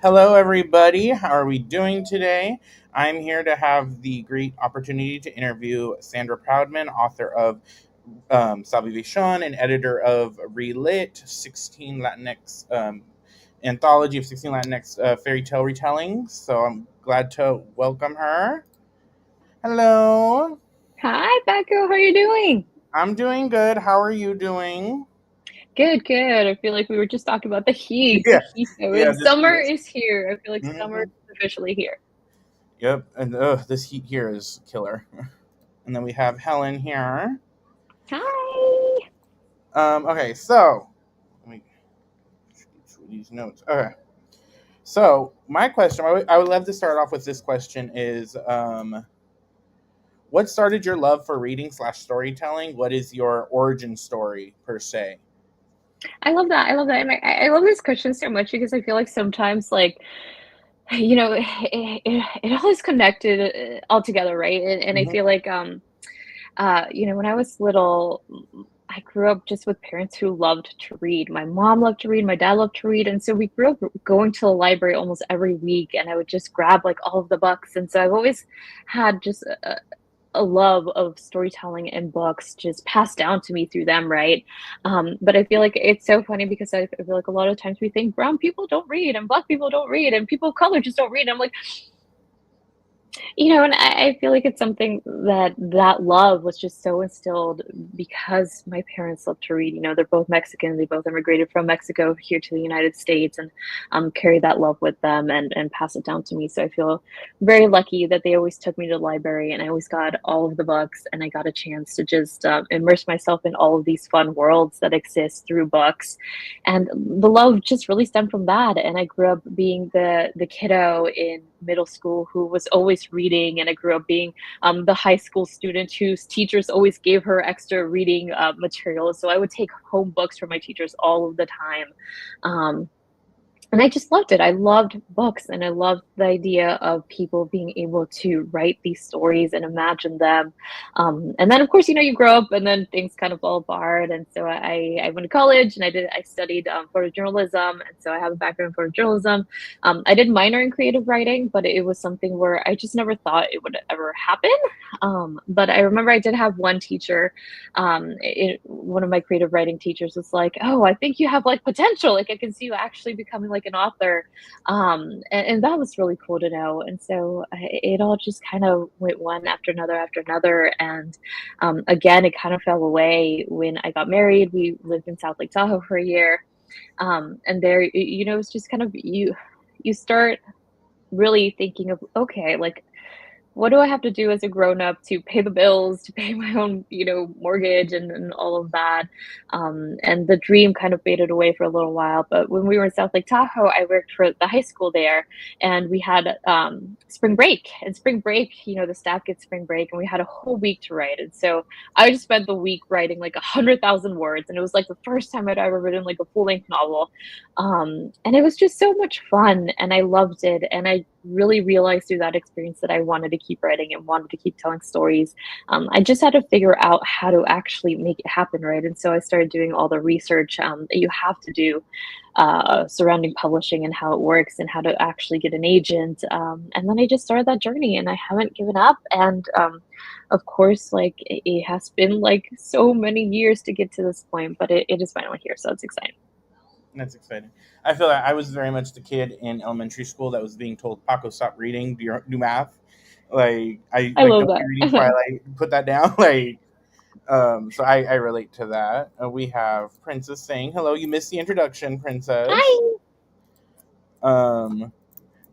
Hello, everybody. How are we doing today? I'm here to have the great opportunity to interview Sandra Proudman, author of Salvation and editor of Relit, 16 Latinx anthology of 16 Latinx fairy tale retellings. So I'm glad to welcome her. Hello. Hi, Becca. How are you doing? I'm doing good. How are you doing? Good, good. I feel like we were just talking about the heat. The Yeah, heat, though. yeah. And This heat summer is. is here. I feel like summer Mhm. is officially here. Yep, and this heat here is killer. And then we have Helen here. Hi. Okay, so let me through these notes. Okay, so my question, I would love to start off with this question: is what started your love for reading slash storytelling? What is your origin story per se? I love that. I love that. And I love this question so much because I feel like sometimes, it all is connected all together, right? And I Hmm. feel like, when I was little, I grew up just with parents who loved to read. My mom loved to read, my dad loved to read, and so we grew up going to the library almost every week, and I would just grab like all of the books. And so I've always had just a love of storytelling and books just passed down to me through them, right? But I feel like it's so funny because I feel like a lot of times we think brown people don't read and black people don't read and people of color just don't read. And I'm like, and I feel like it's something that love was just so instilled because my parents love to read. They're both Mexican. They both immigrated from Mexico here to the United States and carry that love with them and pass it down to me. So I feel very lucky that they always took me to the library and I always got all of the books and I got a chance to just immerse myself in all of these fun worlds that exist through books. And the love just really stemmed from that. And I grew up being the kiddo in middle school who was always reading, and I grew up being the high school student whose teachers always gave her extra reading materials. So I would take home books from my teachers all of the time. Um, and I just loved it. I loved books and I loved the idea of people being able to write these stories and imagine them. And then, of course, you grow up and then things kind of fall apart. And so I went to college and I studied photojournalism. And so I have a background in photojournalism. I did minor in creative writing, but it was something where I just never thought it would ever happen. But I remember I did have one teacher, one of my creative writing teachers was like, "Oh, I think you have like potential. Like I can see you actually becoming like an author," and that was really cool to know. And so it all just kind of went one after another, and again, it kind of fell away when I got married. We lived in South Lake Tahoe for a year, and there, it's just kind of you start really thinking of okay, like what do I have to do as a grown up to pay the bills, to pay my own, mortgage and all of that? And the dream kind of faded away for a little while. But when we were in South Lake Tahoe, I worked for the high school there, and we had spring break. And spring break, the staff gets spring break, and we had a whole week to write. And so I just spent the week writing like 100,000 words, and it was like the first time I'd ever written like a full length novel. And it was just so much fun, and I loved it. And I really realized through that experience that I wanted to keep writing and wanted to keep telling stories. I just had to figure out how to actually make it happen, right? And so I started doing all the research that you have to do surrounding publishing and how it works and how to actually get an agent. And then I just started that journey, and I haven't given up. And of course, like it has been like so many years to get to this point, but it is finally here, so it's exciting. That's exciting. I feel like I was very much the kid in elementary school that was being told, "Paco, stop reading. Do math." Like I I like love don't be reading that. Twilight. Put that down. Like so I relate to that. We have Princess saying hello. You missed the introduction, Princess. Hi. Um,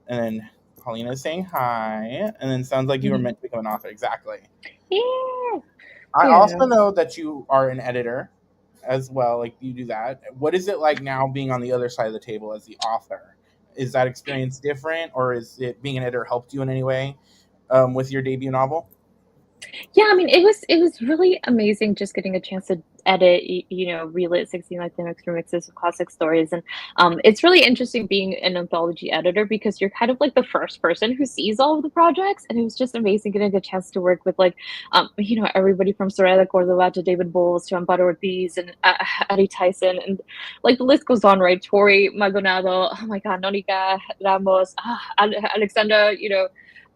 and then Paulina is saying hi. And then sounds like you were Mhm. meant to become an author. Exactly. Yeah. I also Yeah. know that you are an editor as well. Like you do that. What is it like now being on the other side of the table as the author? Is that experience different, or is it being an editor helped you in any way with your debut novel? Yeah, I mean, it was really amazing just getting a chance to edit, relit 16 Latinx remixes of classic stories, and it's really interesting being an anthology editor because you're kind of like the first person who sees all of the projects, and it was just amazing getting a chance to work with like, everybody from Soraya Cordova to David Bowles to Amparo Ortiz and Eddie Tyson, and like the list goes on, right? Tori Maldonado, oh my God, Nonica Ramos, Alexandra,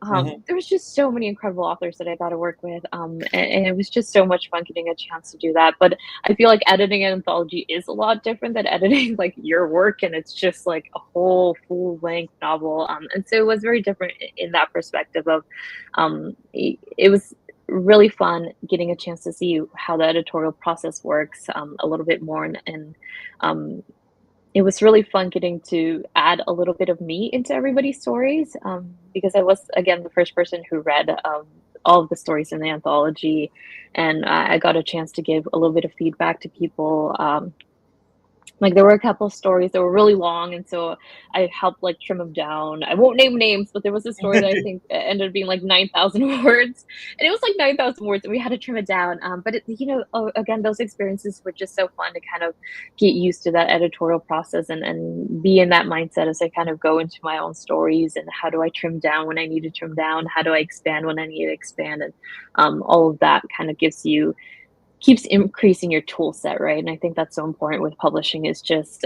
Hmm. there was just so many incredible authors that I got to work with, and it was just so much fun getting a chance to do that. But I feel like editing an anthology is a lot different than editing like your work, and it's just like a whole full length novel. And so it was very different in that perspective of, it was really fun getting a chance to see how the editorial process works a little bit more, and um, it was really fun getting to add a little bit of me into everybody's stories, because I was, again, the first person who read all of the stories in the anthology, and I got a chance to give a little bit of feedback to people. Like there were a couple of stories that were really long, and so I helped like trim them down. I won't name names, but there was a story that I think ended up being like 9,000 words, and it was like 9,000 words, and we had to trim it down. But again, those experiences were just so fun to kind of get used to that editorial process and be in that mindset as I kind of go into my own stories and how do I trim down when I need to trim down, how do I expand when I need to expand, and all of that kind of keeps increasing your tool set, right? And I think that's so important with publishing is just,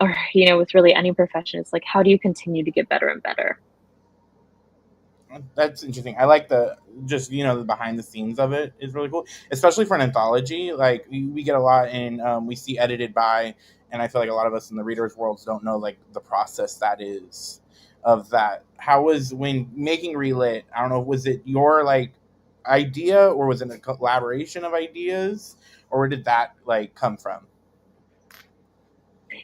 or, with really any profession, it's like, how do you continue to get better and better? That's interesting. I like the just the behind the scenes of it is really cool, especially for an anthology. Like we get a lot in we see edited by, and I feel like a lot of us in the readers worlds don't know like the process that is of that. How was when making Relit? I don't know. Was it your like idea or was it a collaboration of ideas, or where did that like come from?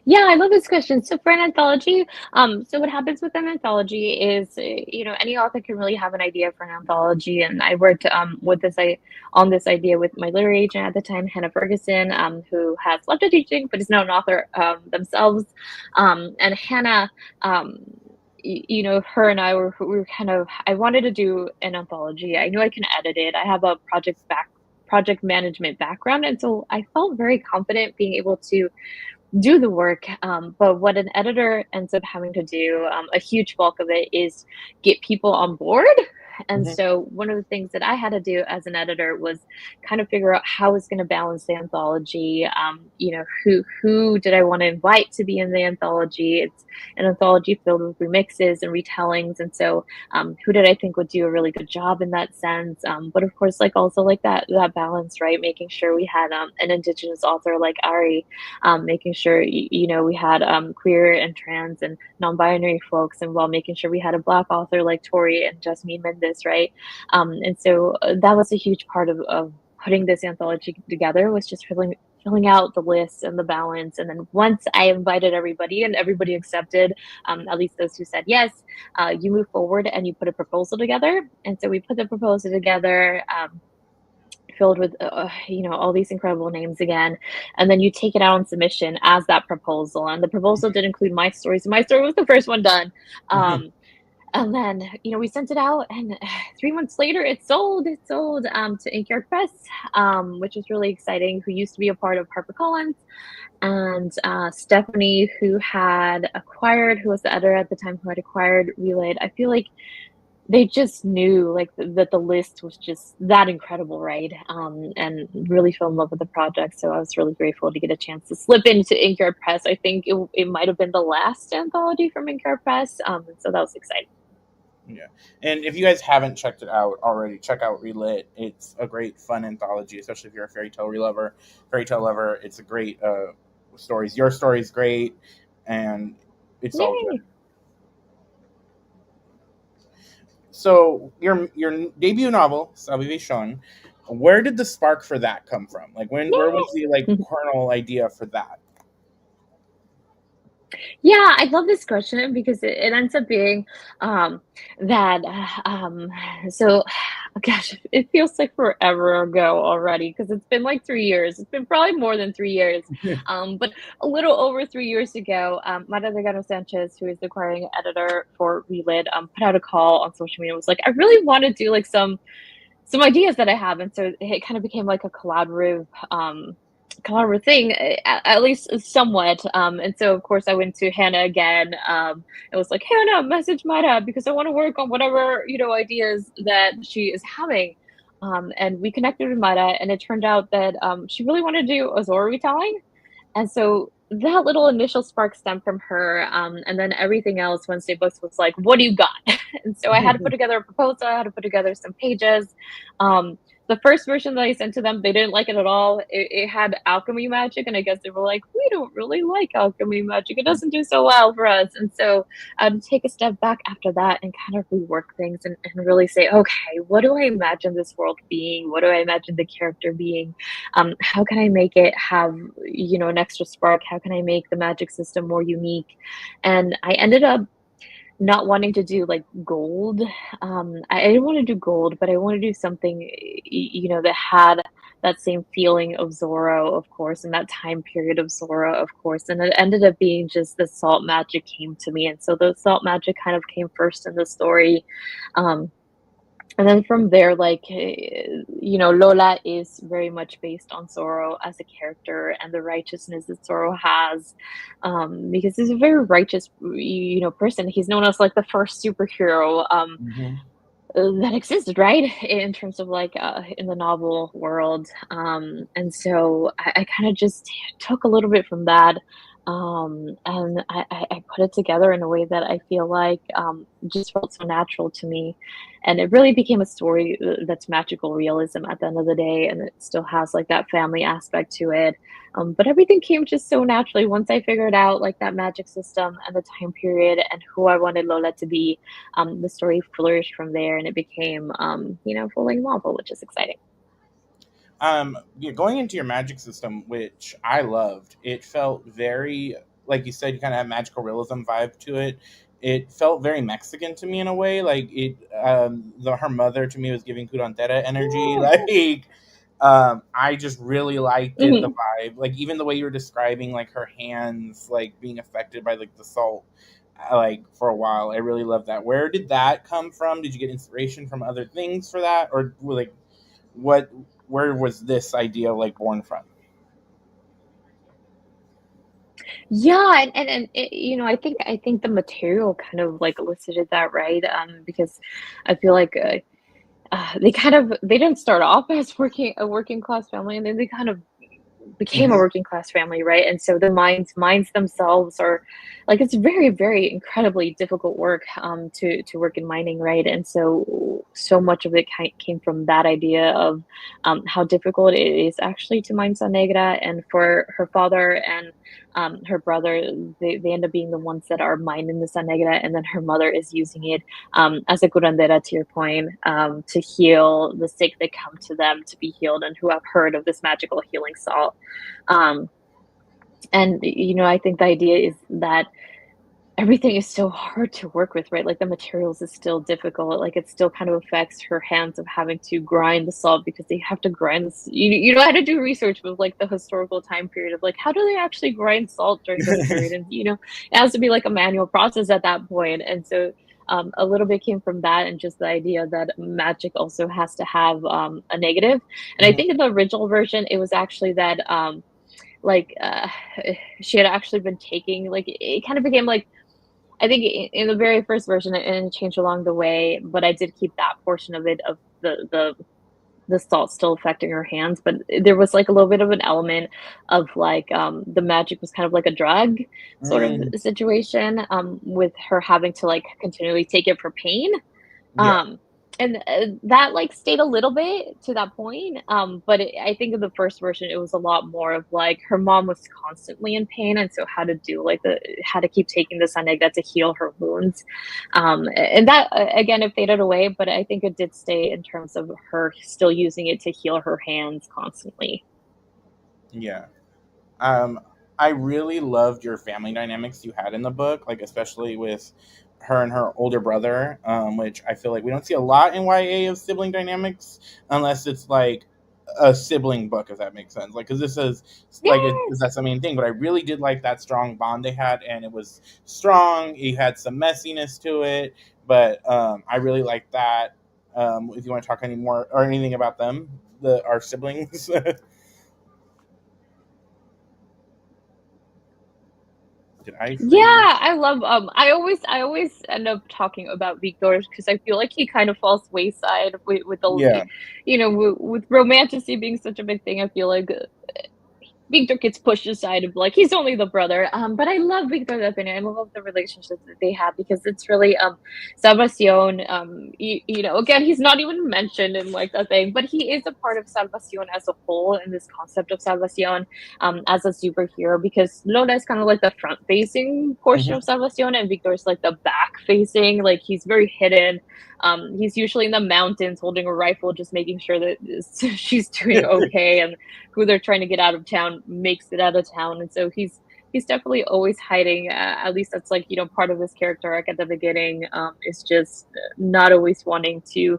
Yeah, I love this question. So for an anthology, so what happens with an anthology is, any author can really have an idea for an anthology, and I worked on this idea with my literary agent at the time, Hannah Ferguson, who has left the teaching but is now an author themselves, and Hannah. Her and I we were kind of. I wanted to do an anthology. I knew I can edit it. I have a project management background, and so I felt very confident being able to do the work. But what an editor ends up having to do, a huge bulk of it, is get people on board. And Hmm. so one of the things that I had to do as an editor was kind of figure out how I was going to balance the anthology. Who did I want to invite to be in the anthology? It's an anthology filled with remixes and retellings, and so who did I think would do a really good job in that sense? But of course, like also like that balance, right? Making sure we had an indigenous author like Ari, making sure we had queer and trans and non-binary folks, and while making sure we had a Black author like Tori and Jasmine Mendez, right? And so that was a huge part of putting this anthology together, was just filling out the list and the balance. And then once I invited everybody and everybody accepted, at least those who said yes, you move forward and you put a proposal together. And so we put the proposal together. Filled with all these incredible names again, and then you take it out on submission as that proposal, and the proposal did include my story, so my story was the first one done. Hmm. And then we sent it out, and 3 months later it sold to Inkyard Press, which was really exciting, who used to be a part of HarperCollins, and Stephanie, who was the editor at the time, who had acquired Relayed. I feel like they just knew like that the list was just that incredible, right? And really fell in love with the project. So I was really grateful to get a chance to slip into Inkyard Press. I think it might have been the last anthology from Inkyard Press. So that was exciting. Yeah, and if you guys haven't checked it out already, check out Relit. It's a great, fun anthology, especially if you're a fairy tale lover. It's a great stories. Your story's great, and it's all good. Yay! So your debut novel, Salvation, where did the spark for that come from? Like where was the like Yay! kernel idea for that? Yeah, I love this question because it ends up being um, that. So, gosh, it feels like forever ago already because it's been like 3 years. It's been probably more than 3 years, but a little over 3 years ago, Mara Delgado Sanchez, who is the acquiring editor for Relid, put out a call on social media. It was like, I really want to do like some some ideas that I have, and so it kind of became like a collaborative thing, at least somewhat. And so of course I went to Hannah again. It was like, Hannah, message Mara because I want to work on whatever ideas that she is having. And we connected with Mara, and it turned out that she really wanted to do a Zora retelling, and so that little initial spark stemmed from her. And then everything else, Wednesday Books was like, what do you got? And so I had to put together a proposal. I had to put together some pages. Um, the first version that I sent to them, they didn't like it at all. It had alchemy magic, and I guess they were like, we don't really like alchemy magic. It doesn't do so well for us. And so I'd take a step back after that and kind of rework things, and really say, okay, what do I imagine this world being? What do I imagine the character being? How can I make it have an extra spark? How can I make the magic system more unique? And I ended up not wanting to do like gold. I didn't want to do gold, but I want to do something that had that same feeling of Zorro, of course, and that time period of Zorro, of course. And it ended up being just the salt magic came to me, and so the salt magic kind of came first in the story. um, and then from there, like, Lola is very much based on Zoro as a character and the righteousness that Zoro has, because he's a very righteous, person. He's known as like the first superhero Mhm. that existed, right? In terms of like in the novel world. And so I kind of just took a little bit from that. And I put it together in a way that I feel like just felt so natural to me. And it really became a story that's magical realism at the end of the day. And it still has like that family aspect to it. But everything came just so naturally once I figured out like that magic system and the time period and who I wanted Lola to be. The story flourished from there, and it became, full-length novel, which is exciting. Yeah, going into your magic system, which I loved, it felt very, like you said, you kind of have magical realism vibe to it. It felt very Mexican to me in a way. Like it, her mother to me was giving curandera energy. Yeah. I just really liked it, the Mhm. vibe. Like even the way you were describing, like her hands, like being affected by like the salt, like for a while. I really loved that. Where did that come from? Did you get inspiration from other things for that, or like what? Where was this idea like born from? Yeah, and I think the material kind of like elicited that, right? Because I feel like they didn't start off as working a working class family, and then they kind of became a Hmm. working class family, right? And so the minds themselves are like it's very, very incredibly difficult work to work in mining, right? And so much of it came from that idea of how difficult it is actually to mine San Negra, and for her father and her brother, they end up being the ones that are mining the San Negra, and then her mother is using it as a curandera, to your point, to heal the sick that come to them to be healed and who have heard of this magical healing salt. Um, and I think the idea is that everything is so hard to work with, right? Like the materials is still difficult. Like it still kind of affects her hands of having to grind the salt because they have to grind this. I had to do research with like the historical time period of like how do they actually grind salt during this period, and it has to be like a manual process at that point. And so a little bit came from that, and just the idea that magic also has to have a negative. And I Hmm. think in the original version, it was actually that like she had actually been taking like it kind of became like I think in the very first version, it changed along the way, but I did keep that portion of it of the salt still affecting her hands, but there was like a little bit of an element of like the magic was kind of like a drug sort of Mm, situation, with her having to like continually take it for pain. yeah. Um, and that like stayed a little bit to that point. But I think in the first version, it was a lot more of like her mom was constantly in pain, and so how to keep taking the Sanega to heal her wounds. And that again, it faded away, but I think it did stay in terms of her still using it to heal her hands constantly. Yeah. Um, I really loved your family dynamics you had in the book, like especially with her and her older brother, which I feel like we don't see a lot in YA of sibling dynamics unless it's like a sibling book, if that makes sense. Like, because this is like Yes. that's the main thing. But I really did like that strong bond they had, and it was strong. It had some messiness to it, but I really liked that. If you want to talk any more or anything about them, our siblings. Did I freeze? Yeah, I love I always end up talking about Victor because I feel like he kind of falls wayside with the Yeah. with romanticy being such a big thing. I feel like Victor gets pushed aside of like he's only the brother. But I love Victor Lepine. I love the relationship that they have because it's really Salvacion. Again, he's not even mentioned in like the thing, but he is a part of Salvacion as a whole in this concept of Salvacion as a superhero because Lola is kind of like the front facing portion Hmm. of Salvacion and Victor is like the back facing. Like he's very hidden. He's usually in the mountains holding a rifle, just making sure that she's doing okay and who they're trying to get out of town makes it out of town, and so he's definitely always hiding. At least that's like part of his character arc at the beginning. Is just not always wanting to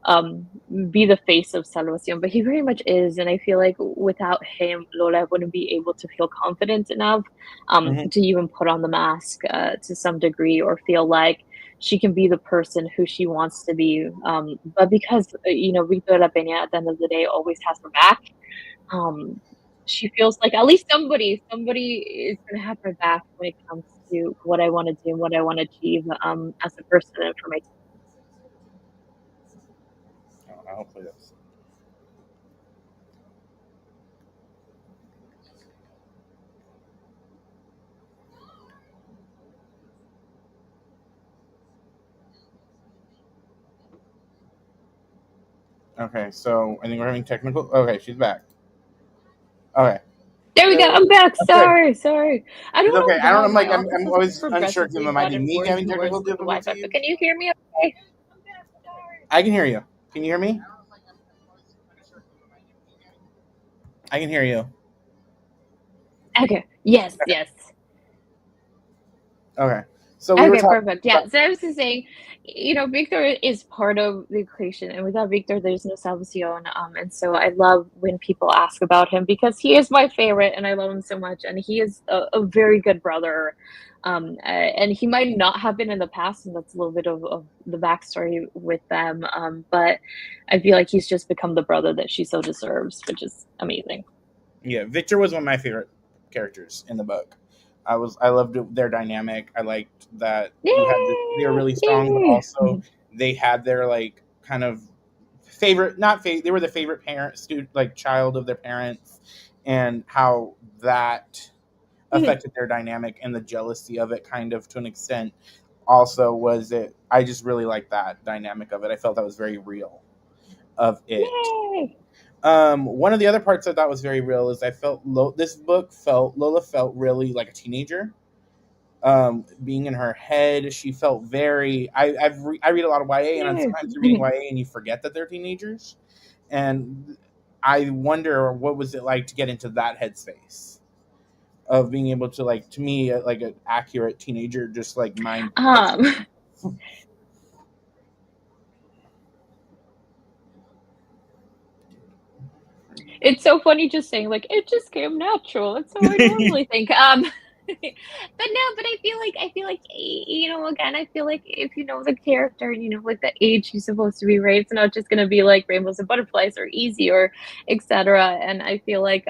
um be the face of Salvacion, but he very much is, and I feel like without him, Lola wouldn't be able to feel confident enough Hmm. to even put on the mask to some degree or feel like she can be the person who she wants to be. But because Victor La Peña at the end of the day always has her back, um, she feels like at least somebody is gonna have her back when it comes to what I wanna do and what I wanna achieve, as a person and for my Oh, I'll play this. Okay, so I think we're having technical. Okay, she's back. Okay. There we go, I'm back, Okay. sorry. I It's don't okay. know I don't. why I'm my like. office I'm has always unsure if progressively it might be gotten me worse having and worse technical with the Wi-Fi, difficulties. but can you hear me okay? I can hear you. Can you hear me? I can hear you. Okay. Yes, yes. Okay. So we were Okay, talking perfect. about. Yeah. So I was just saying, Victor is part of the equation, and without Victor, there's no Salvacion. And so I love when people ask about him because he is my favorite, and I love him so much. And he is a very good brother. And he might not have been in the past, and that's a little bit of the backstory with them. But I feel like he's just become the brother that she so deserves, which is amazing. Yeah, Victor was one of my favorite characters in the book. I loved their dynamic. I liked that they were Yay! really strong, but Yay! also they had their like kind of favorite not favorite they were the favorite parent student like child of their parents, and how that affected their dynamic and the jealousy of it kind of to an extent also was it. I just really like that dynamic of it. I felt that was very real of it. Yay! One of the other parts I thought was very real is I felt this book felt Lola felt really like a teenager. Being in her head, she felt very. I read a lot of YA, and Yay! sometimes you're reading YA and you forget that they're teenagers, and I wonder what was it like to get into that headspace of being able to like to me like an accurate teenager just like mind like. um, It's so funny just saying like, "It just came natural." That's how I normally think. But no, but I feel like, again, I feel like if you know the character and you know, like, the age he's supposed to be, right? It's not just gonna be like rainbows and butterflies or easy or etcetera, and I feel like,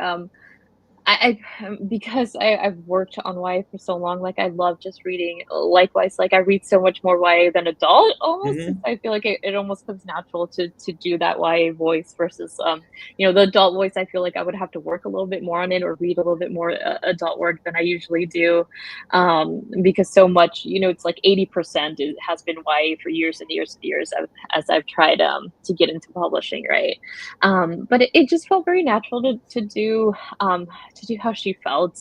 because I've worked on YA for so long, like, I love just reading. Likewise, like, I read so much more YA than adult almost, since Mhm. I feel like it almost comes natural to do that YA voice versus, the adult voice. I feel like I would have to work a little bit more on it or read a little bit more adult work than I usually do, because so much, it's like 80% it has been YA for years and years and years as I've tried to get into publishing, right? But it just felt very natural to do how she felt.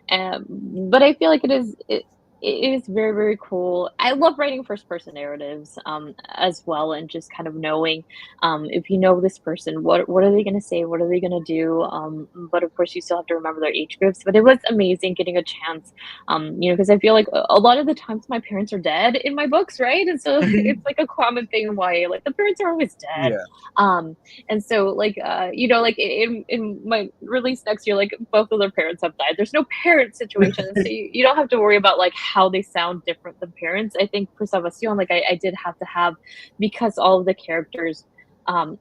But I feel like it is very, very cool. I love writing first person narratives as well, and just kind of knowing if you know this person, what are they going to say? What are they going to do? But of course, you still have to remember their age groups. But it was amazing getting a chance, because I feel like a lot of the times my parents are dead in my books, right? And so it's like a common thing in YA, like the parents are always dead. Yeah. Um, and so, like, like in my release next year, like both of their parents have died. There's no parent situation, so you don't have to worry about like how they sound different than parents. I think for Salvacion, like I did have to have, because all of the characters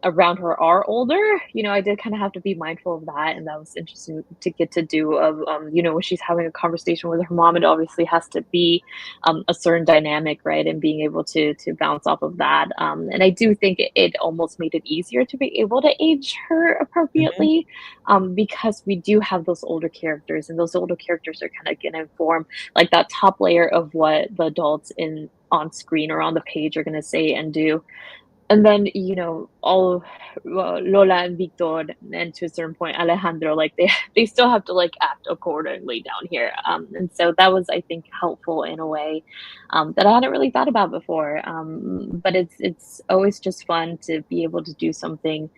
around her are older, you know, I did kind of have to be mindful of that. And that was interesting to get to do of, you know, when she's having a conversation with her mom, it obviously has to be a certain dynamic, right? And being able to bounce off of that. And I do think it almost made it easier to be able to age her Mhm. appropriately, because we do have those older characters, and those older characters are kind of going to inform like that top layer of what the adults in on screen or on the page are going to say and do. And then, you know, all Lola and Victor, and to a certain point, Alejandro, like they still have to like act accordingly down here. And so that was, I think, helpful in a way that I hadn't really thought about before. But it's always just fun to be able to do something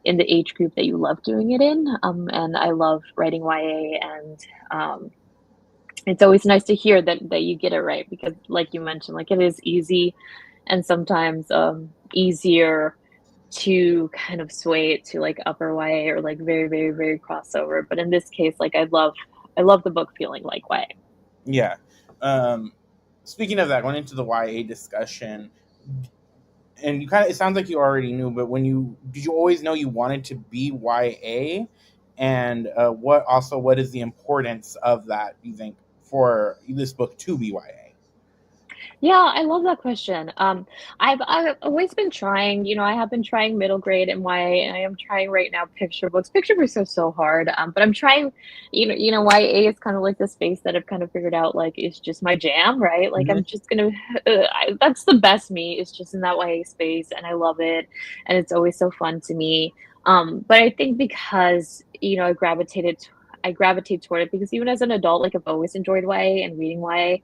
in the age group that you love doing it in. And I love writing YA, and it's always nice to hear that you get it right, because like you mentioned, like it is easy and sometimes easier to kind of sway it to like upper YA or like very, very, very crossover. But in this case, like I love the book feeling like YA. Yeah. Um, Speaking of that, going into the YA discussion, and you kind of, it sounds like you already knew, but when you did you always know you wanted to be YA, and what is the importance of that? You think for this book to be YA? Yeah, I love that question. I've always been trying, you know, I have been trying middle grade and YA, and I am trying right now picture books. Picture books are so hard, but I'm trying, YA is kind of like the space that I've kind of figured out, like, is just my jam, right? Like, Hmm. I'm just gonna, that's the best me, is just in that YA space, and I love it, and it's always so fun to me. But I think because, you know, I gravitate toward it because even as an adult, like I've always enjoyed YA and reading YA.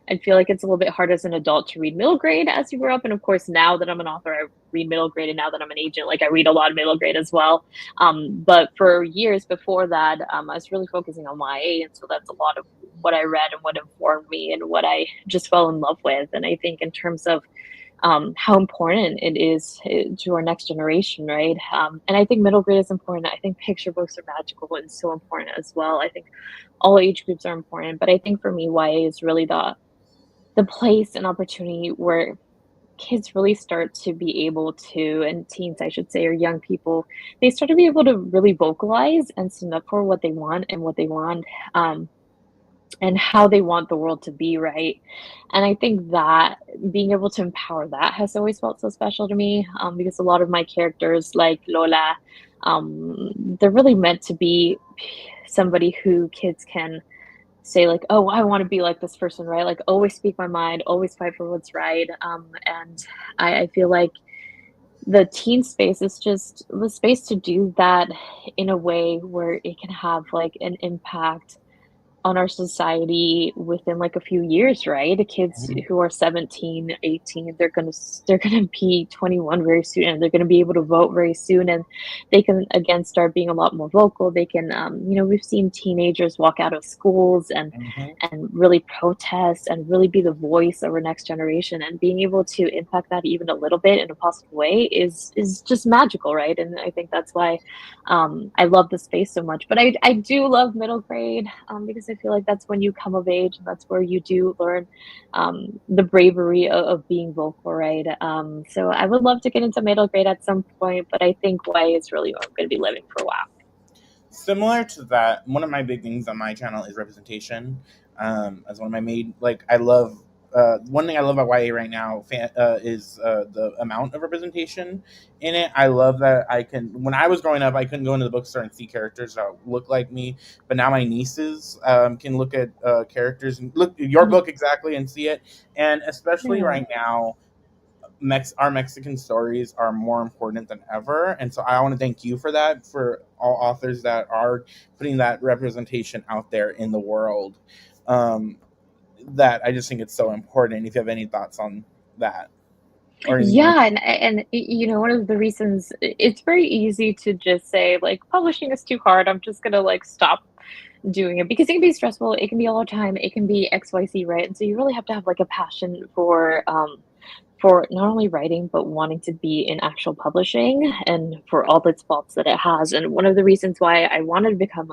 I feel like it's a little bit hard as an adult to read middle grade as you grow up. And of course, now that I'm an author, I read middle grade. And now that I'm an agent, like I read a lot of middle grade as well. But for years before that, I was really focusing on YA. And so that's a lot of what I read and what informed me and what I just fell in love with. And I think in terms of how important it is to our next generation, right? And I think middle grade is important. I think picture books are magical and so important as well. I think all age groups are important, but I think for me, YA is really the place and opportunity where kids really start to be able to, and teens, I should say, or young people, they start to be able to really vocalize and stand up for what they want and what they want, um, and how they want the world to be, right? And I think that being able to empower that has always felt so special to me, because a lot of my characters, like Lola, they're really meant to be somebody who kids can say like, oh, I want to be like this person, right? Like always speak my mind, always fight for what's right. And I feel like the teen space is just the space to do that in a way where it can have like an impact on our society within like a few years, right? The kids Hmm. who are 17, 18, they're going to be 21 very soon, and they're going to be able to vote very soon, and they can again start being a lot more vocal. They can you know, we've seen teenagers walk out of schools Hmm. and really protest and really be the voice of our next generation, and being able to impact that even a little bit in a positive way is just magical, right? And I think that's why I love the space so much. But I do love middle grade, because I feel like that's when you come of age, and that's where you do learn the bravery of being vocal, right? So I would love to get into middle grade at some point, but I think Y is really what I'm going to be living for a while. Similar to that, one of my big things on my channel is representation. As one of my main, like, I love one thing I love about YA right now is the amount of representation in it. I love that I can. When I was growing up, I couldn't go into the bookstore and see characters that look like me, but now my nieces can look at characters and look at your Mhm. book exactly and see it. And especially Yeah. right now, our Mexican stories are more important than ever. And so I want to thank you for that, for all authors that are putting that representation out there in the world. Um, that I just think it's so important. If you have any thoughts on that or anything you want. Yeah, and you know, one of the reasons it's very easy to just say like publishing is too hard. I'm just gonna like stop doing it because it can be stressful. It can be all the time. It can be XYZ, right? And so you really have to have like a passion for not only writing but wanting to be in actual publishing, and for all its faults that it has. And one of the reasons why I wanted to become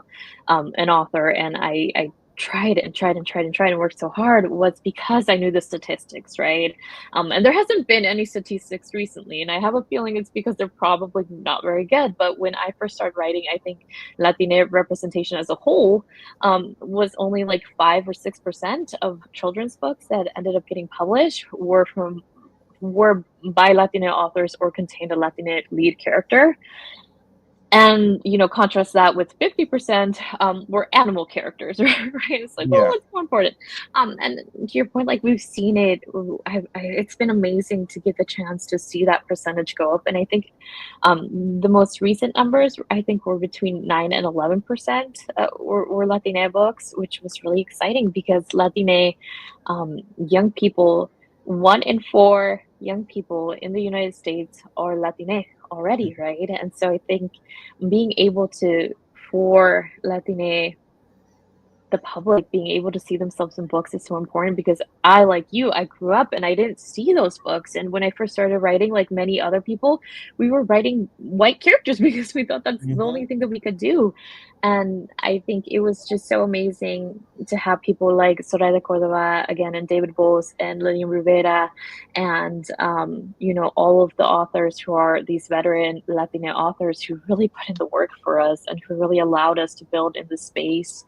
an author, and I tried and tried and tried and tried and worked so hard was because I knew the statistics, right? And there hasn't been any statistics recently, and I have a feeling it's because they're probably not very good. But when I first started writing, I think Latina representation as a whole was only like 5 or 6% of children's books that ended up getting published were by Latina authors or contained a Latina lead character. And, contrast that with 50% were animal characters, right? It's like, well, Yeah. what's more important? And to your point, like we've seen it, it's been amazing to get the chance to see that percentage go up. And I think the most recent numbers, I think, were between 9 and 11% were Latina books, which was really exciting because Latina young people, 1 in 4 young people in the United States are Latina already, right? And so I think being able to, for Latina, the public being able to see themselves in books is so important because I, like you, I grew up and I didn't see those books. And when I first started writing, like many other people, we were writing white characters because we thought that's the only Hmm. thing that we could do. And I think it was just so amazing to have people like Soraya Cordova again, and David Bowles and Lillian Rivera, and all of the authors who are these veteran Latina authors who really put in the work for us and who really allowed us to build in the space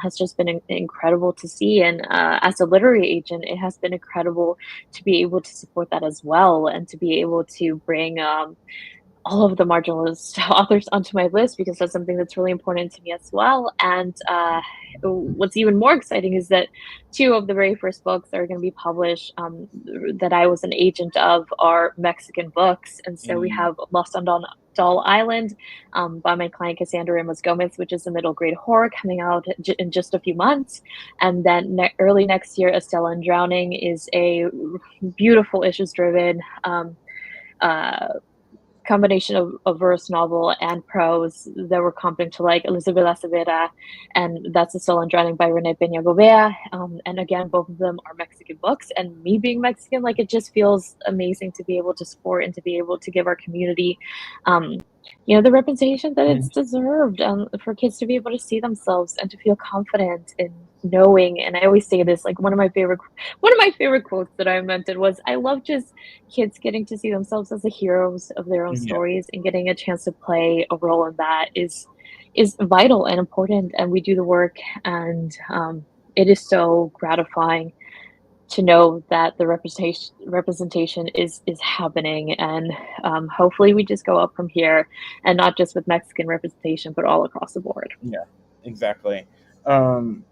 has just been incredible to see. And as a literary agent, it has been incredible to be able to support that as well and to be able to bring all of the marginalized authors onto my list because that's something that's really important to me as well. And what's even more exciting is that 2 of the very first books that are going to be published that I was an agent of are Mexican books. And so we Mm. have Lost on Doll Island by my client Cassandra Ramos Gomez, which is a middle grade horror coming out in just a few months. And then early next year, Estella and Drowning is a beautiful issues driven uh, combination of verse novel and prose that were comping to like Elizabeth Acevera, and that's The Soul and Drowning by Renee Peña Gobea. And again, both of them are Mexican books, and me being Mexican, like it just feels amazing to be able to support and to be able to give our community um, the representation that it's deserved, for kids to be able to see themselves and to feel confident in knowing. And I always say this, like one of my favorite quotes that I invented was, I love just kids getting to see themselves as the heroes of their own Yeah. stories, and getting a chance to play a role in that is vital and important. And we do the work, and it is so gratifying to know that the representation is happening. And hopefully we just go up from here, and not just with Mexican representation but all across the board. Yeah. Exactly. Um,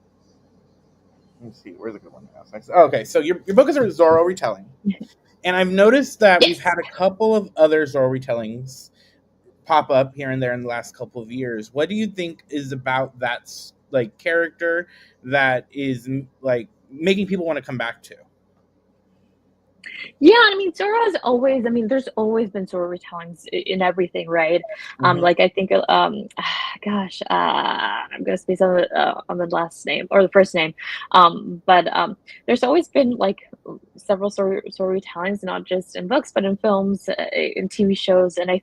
let's see. Where's a good one? Okay, so your book is a Zorro retelling, and I've noticed that we've Yes. had a couple of other Zorro retellings pop up here and there in the last couple of years. What do you think is about that like character that is like making people want to come back to? Yeah, I mean, Zoro has always, I mean, there's always been Zoro retellings in everything, right? Hmm. Like I think, gosh, I'm gonna space on the last name or the first name, but there's always been like several Zoro retellings, not just in books, but in films, in TV shows, and I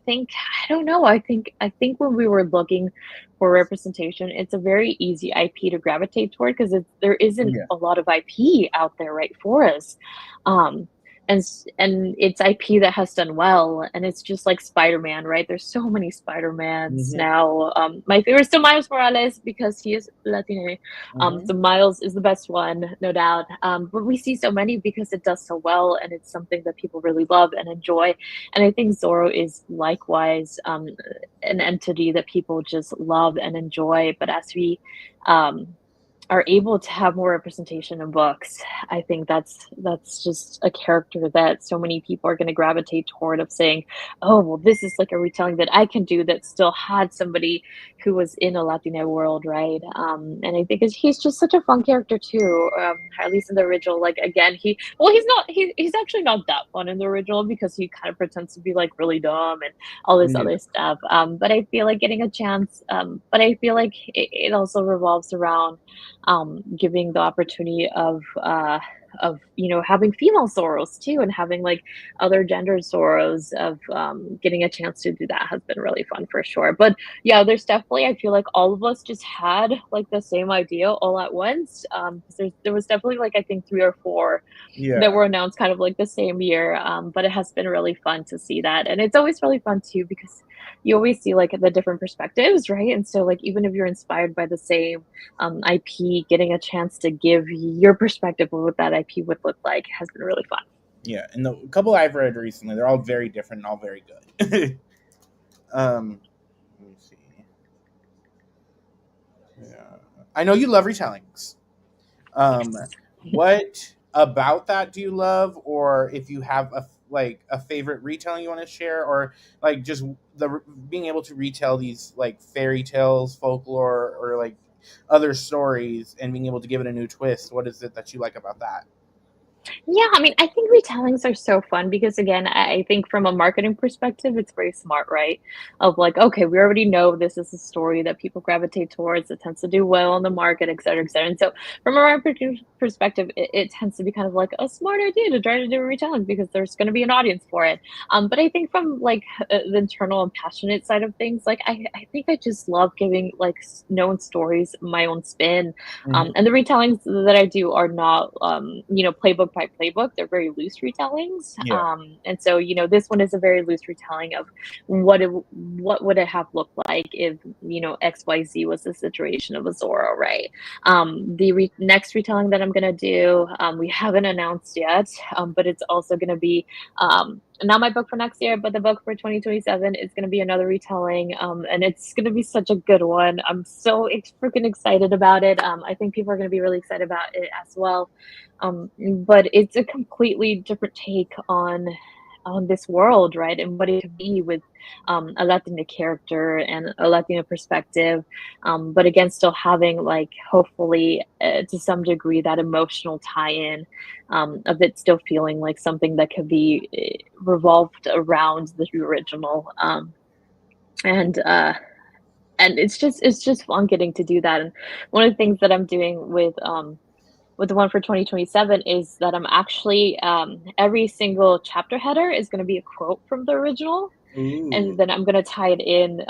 don't know, I think when we were looking for representation, it's a very easy IP to gravitate toward because there isn't Yeah. a lot of IP out there, right, for us. Um, and it's IP that has done well, and it's just like Spider-Man, right? There's so many Spider-Mans Hmm. now. My favorite is still Miles Morales because he is Latino. Hmm. So Miles is the best one, no doubt. But we see so many because it does so well, and it's something that people really love and enjoy. And I think Zorro is likewise an entity that people just love and enjoy. But as we um, are able to have more representation in books, I think that's just a character that so many people are going to gravitate toward, of saying, "Oh, well, this is like a retelling that I can do that still had somebody who was in a Latina world, right?" And I think he's just such a fun character too. At least in the original, like again, he's actually not that fun in the original because he kind of pretends to be like really dumb and all this Yeah. other stuff. But I feel like getting a chance. But I feel like it also revolves around giving the opportunity of having female Soros too, and having like other gender Soros of getting a chance to do that has been really fun for sure. But yeah, there's definitely, I feel like all of us just had like the same idea all at once. 'Cause there was definitely like I think 3 or 4 that Yeah. were announced kind of like the same year. But it has been really fun to see that. And it's always really fun too because you always see like the different perspectives, right? And so like even if you're inspired by the same IP, getting a chance to give your perspective of what that IP would look like has been really fun. Yeah. And the couple I've read recently, they're all very different and all very good. Let me see. Yeah. I know you love retellings. Um, Yes. what about that do you love, or if you have a favorite retelling you want to share, or like just the being able to retell these like fairy tales, folklore, or like other stories, and being able to give it a new twist? What is it that you like about that? Yeah, I mean, I think retellings are so fun because again, I think from a marketing perspective, it's very smart, right? Of like, okay, we already know this is a story that people gravitate towards, it tends to do well on the market, et cetera, et cetera. And so from a marketing perspective, it tends to be kind of like a smart idea to try to do a retelling because there's going to be an audience for it. But I think from like the internal and passionate side of things, like I think I just love giving like known stories my own spin. Hmm. And the retellings that I do are not, playbook by playbook. They're very loose retellings. Yeah. And so, this one is a very loose retelling of what would it have looked like if, XYZ was the situation of Azora, right? The next retelling that I'm going to do, we haven't announced yet, but it's also going to be not my book for next year, but the book for 2027 is going to be another retelling. And it's going to be such a good one. I'm so freaking excited about it. I think people are going to be really excited about it as well. But it's a completely different take on this world, right? And what it could be with a Latina character and a Latina perspective. But again, still having like hopefully to some degree that emotional tie-in of it still feeling like something that could be revolved around the original. And and it's just fun getting to do that. And one of the things that I'm doing with the one for 2027 is that I'm actually every single chapter header is going to be a quote from the original, Ooh. and then I'm gonna tie it in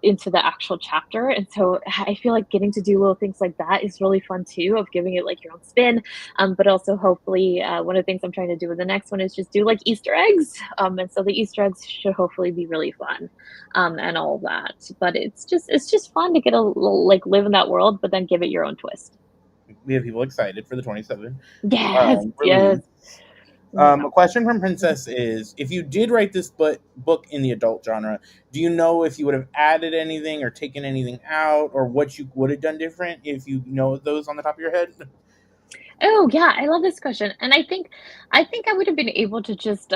into the actual chapter. And so I feel like getting to do little things like that is really fun too, of giving it like your own spin. But also hopefully one of the things I'm trying to do with the next one is just do like Easter eggs. And so the Easter eggs should hopefully be really fun, and all of that. But it's just fun to get a like live in that world, but then give it your own twist. We have people excited for the 27 Yes, yes. release. Yeah. A question from Princess is: if you did write this book in the adult genre, do you know if you would have added anything or taken anything out, or what you would have done different if you know those on the top of your head? Oh, yeah, I love this question, and I think I would have been able to just,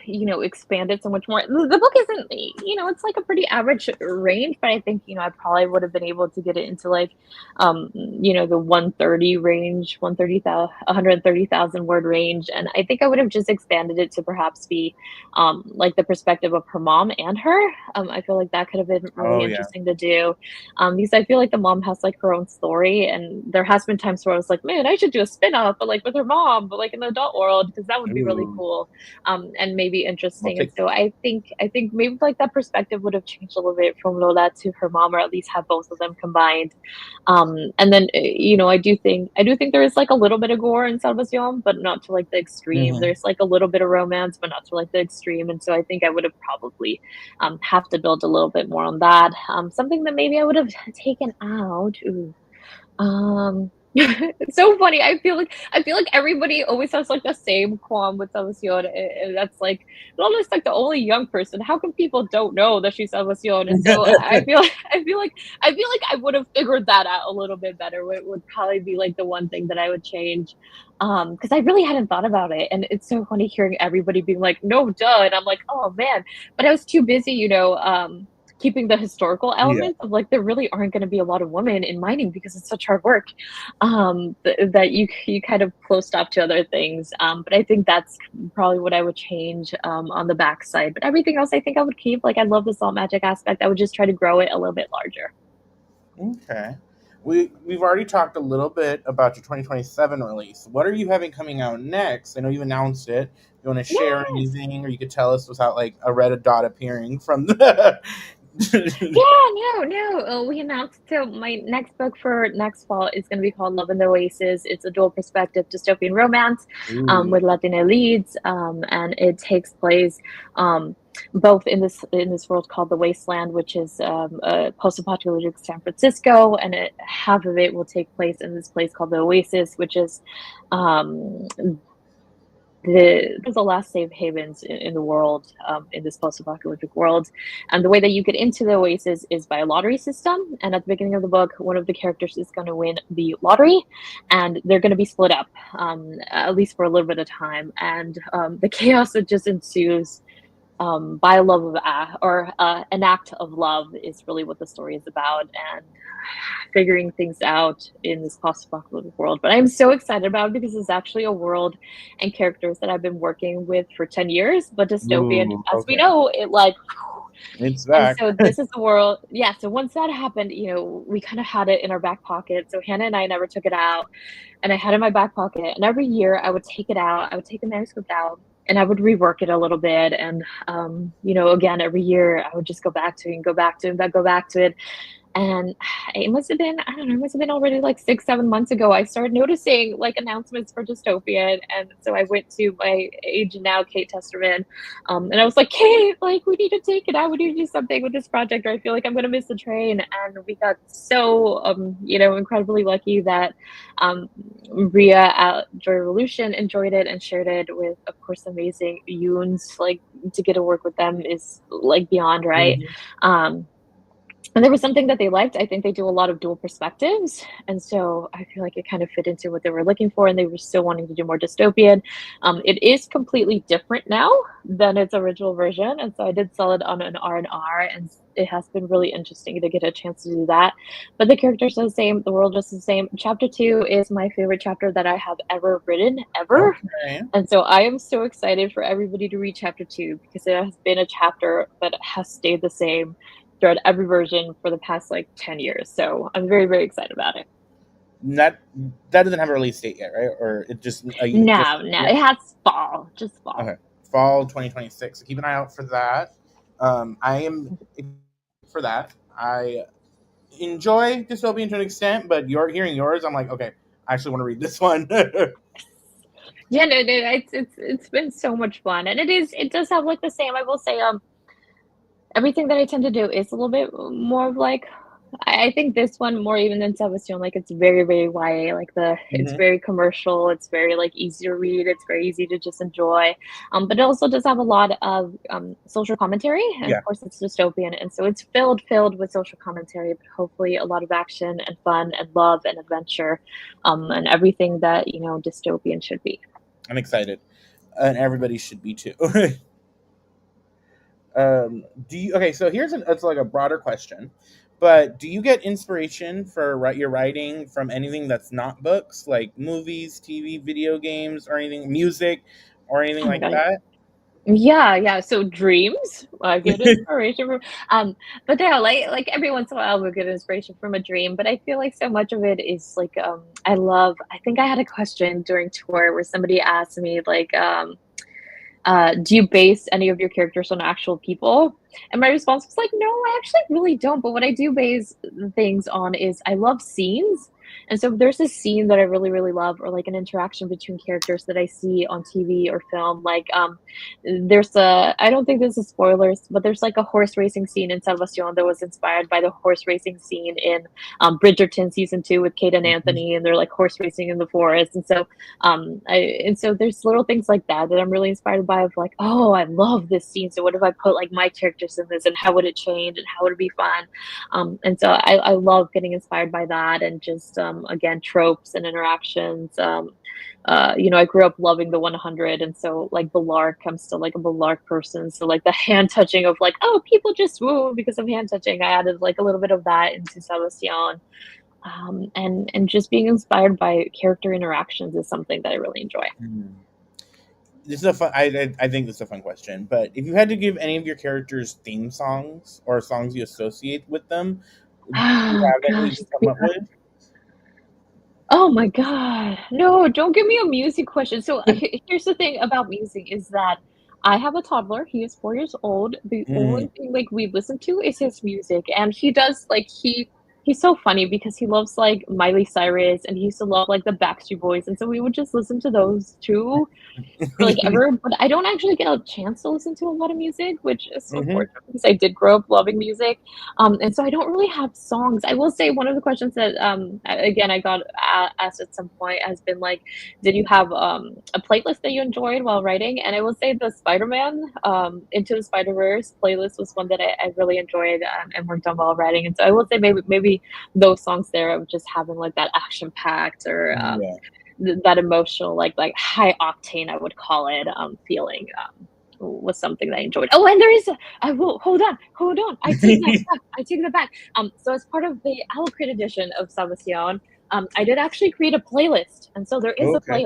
expand it so much more. The book isn't, it's like a pretty average range, but I think, I probably would have been able to get it into like, the 130 range, 130,000 word range, and I think I would have just expanded it to perhaps be, like the perspective of her mom and her. I feel like that could have been really Oh yeah. interesting to do, because I feel like the mom has like her own story, and there has been times where I was like, man, I should do a spin-off, but like with her mom, but like in the adult world, because that would be really Ooh. cool, and maybe I'll interesting. And take. so I think maybe like that perspective would have changed a little bit from Lola to her mom, or at least have both of them combined. And then I do think there is like a little bit of gore in Salvacion, but not to like the extreme. Mhm. There's like a little bit of romance, but not to like the extreme. And so I think I would have probably have to build a little bit more on that. Something that maybe I would have taken out. Ooh. It's so funny. I feel like everybody always has like the same qualm with Salvacion, and that's like Lola's like the only young person. How come people don't know that she's Salvacion? And so I feel like I feel like I would have figured that out a little bit better. Would probably be like the one thing that I would change. Because I really hadn't thought about it, and it's so funny hearing everybody being like, "No, duh," and I'm like, "Oh man," but I was too busy, keeping the historical Yeah. elements of like there really aren't going to be a lot of women in mining because it's such hard work, that you kind of closed off to other things. But I think that's probably what I would change on the backside. But everything else I think I would keep. Like I love the salt magic aspect. I would just try to grow it a little bit larger. Okay. we've already talked a little bit about your 2027 release. What are you having coming out next? I know you've announced it. You want to share Yes. anything, or you could tell us without like a red dot appearing from the. Yeah, we announced so my next book for next fall is going to be called Love in the Oasis. It's a dual perspective dystopian romance Ooh. with Latina leads, and it takes place um, both in this world called the Wasteland, which is a post-apocalyptic San Francisco, and half of it will take place in this place called the Oasis, which is um, the last safe havens in the world, in this post-apocalyptic world. And the way that you get into the Oasis is by a lottery system. And at the beginning of the book, one of the characters is going to win the lottery, and they're going to be split up, at least for a little bit of time. And the chaos that just ensues by love of or an act of love is really what the story is about, and figuring things out in this post-apocalyptic world. But I'm so excited about it because it's actually a world and characters that I've been working with for 10 years. But dystopian, Ooh. as we Okay. know, it like, It's and back. so this is the world. Yeah. So once that happened, we kind of had it in our back pocket. So Hannah and I never took it out, and I had it in my back pocket. And every year I would take it out. I would take the manuscript out, and I would rework it a little bit. And again, every year I would just go back to it and go back to it and go back to it. And it must have been, I don't know, it must have been already like 6, 7 months ago. I started noticing like announcements for dystopian. And so I went to my agent now, Kate Testerman. And I was like, Kate, like, we need to take it out. We need to do something with this project, or I feel like I'm going to miss the train. And we got so, incredibly lucky that Ria at Joy Revolution enjoyed it and shared it with, of course, amazing Yoons. Like, to get to work with them is like beyond right. Mhm. Um, and there was something that they liked. I think they do a lot of dual perspectives. And so I feel like it kind of fit into what they were looking for, and they were still wanting to do more dystopian. It is completely different now than its original version. And so I did sell it on an R&R, and it has been really interesting to get a chance to do that. But the characters are the same, the world is the same. Chapter 2 is my favorite chapter that I have ever written, ever. Okay. And so I am so excited for everybody to read chapter 2 because it has been a chapter that has stayed the same throughout every version for the past like 10 years. So I'm very, very excited about it. That that doesn't have a release date yet, right? Or it just No, no, yeah. it has fall, just fall. Okay. Fall 2026. So keep an eye out for that. I am for that. I enjoy dystopian to an extent, but you're hearing yours. I'm like, okay, I actually want to read this one. Yeah, no, it's been so much fun, and it does have like the same. I will say, everything that I tend to do is a little bit more of like, I think this one more even than Sebastian, like it's very, very YA, like it's Hmm. very commercial, it's very like easy to read, it's very easy to just enjoy. But it also does have a lot of social commentary, and of Yeah, course it's dystopian, and so it's filled with social commentary, but hopefully a lot of action and fun and love and adventure, and everything that dystopian should be. I'm excited, and everybody should be too. Do you? Okay, so it's like a broader question, but do you get inspiration for write your writing from anything that's not books, like movies, TV, video games, or anything, music, or anything Oh my like god, that? yeah, yeah. So dreams, I get inspiration from, but yeah, like every once in a while we get inspiration from a dream. But I feel like so much of it is like, I think I had a question during tour where somebody asked me like, do you base any of your characters on actual people? And my response was like, no, I actually really don't. But what I do base things on is I love scenes. And so if there's a scene that I really, really love, or like an interaction between characters that I see on TV or film, like I don't think this is spoilers, but there's like a horse racing scene in Salvacion that was inspired by the horse racing scene in Bridgerton season 2 with Kate and Mhm. Anthony, and they're like horse racing in the forest. And so there's little things like that that I'm really inspired by, of like, oh, I love this scene, so what if I put like my characters in this, and how would it change, and how would it be fun? And so I love getting inspired by that, and just again, tropes and interactions. I grew up loving the 100, and so like Balark, I'm still like a Balark person. So like the hand touching of like, oh, people just woo because of hand touching. I added like a little bit of that into Celestion, and just being inspired by character interactions is something that I really enjoy. Mhm. This is a fun. I think this is a fun question. But if you had to give any of your characters theme songs or songs you associate with them, do you Oh have any you gosh, could come up with? Oh my god. No, don't give me a music question. So, here's the thing about music is that I have a toddler, he is 4 years old. The Mm. only thing, like, we listen to is his music, and he does, like, he's so funny because he loves, like, Miley Cyrus, and he used to love, like, the Backstreet Boys, and so we would just listen to those 2 for, like, ever, but I don't actually get a chance to listen to a lot of music, which is Mhm. unfortunate because I did grow up loving music, and so I don't really have songs. I will say one of the questions that, again, I got asked at some point has been like, did you have a playlist that you enjoyed while writing? And I will say the Spider-Man, Into the Spider-Verse playlist was one that I really enjoyed and worked on while writing. And so I will say maybe those songs there of just having like that action packed or Yeah. that emotional, like high octane, I would call it, feeling, was something that I enjoyed. Oh, and there is a, I will, hold on, I take that back, I take that back. So as part of the Owl Crate edition of Salvacion, I did actually create a playlist, and so Okay.